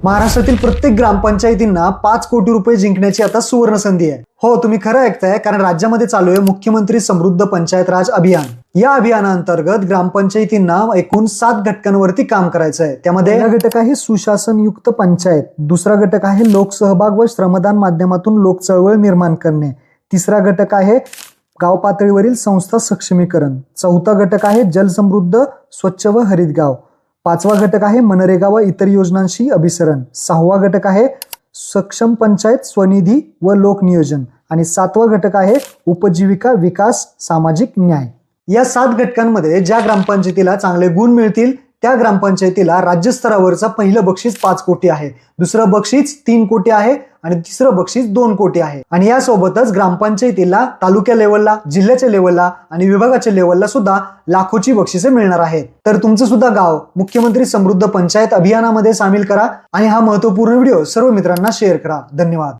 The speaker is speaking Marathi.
महाराष्ट्रातील प्रत्येक ग्रामपंचायतींना 5 कोटी रुपये जिंकण्याची आता सुवर्ण संधी आहे। हो, तुम्ही खरं ऐकताय, कारण राज्यामध्ये चालू आहे मुख्यमंत्री समृद्ध पंचायत राज अभियान। या अभियानांतर्गत ग्रामपंचायतींना एकूण 7 घटकांवरती काम करायचं आहे। त्यामध्ये पहिला घटक आहे सुशासनयुक्त पंचायत, दुसरा घटक आहे लोकसहभाग व श्रमदान माध्यमातून लोक चळवळ निर्माण करणे, तिसरा घटक आहे गाव पातळीवरील संस्था सक्षमीकरण, चौथा घटक आहे जलसमृद्ध स्वच्छ व हरित गाव, पाचवा घटक आहे मनरेगा व इतर योजनांशी अभिसरण, सहावा घटक आहे सक्षम पंचायत स्वनिधी व लोक नियोजन आणि सातवा घटक आहे उपजीविका विकास सामाजिक न्याय। या 7 घटकांमध्ये ज्या ग्रामपंचायतीला चांगले गुण मिळतील त्या ग्रामपंचायतीला राज्यस्तरावरचा पहिलं बक्षीस 5 कोटी आहे, दुसरं बक्षीस 3 कोटी आहे आणि तिसरं बक्षीस 2 कोटी आहे। आणि यासोबतच ग्रामपंचायतीला तालुक्या लेवलला, जिल्ह्याच्या लेवलला आणि विभागाच्या लेवलला सुद्धा लाखोची बक्षिसे मिळणार आहेत। तर तुमचं सुद्धा गाव मुख्यमंत्री समृद्ध पंचायत अभियानामध्ये सामील करा आणि हा महत्त्वपूर्ण व्हिडिओ सर्व मित्रांना शेअर करा। धन्यवाद।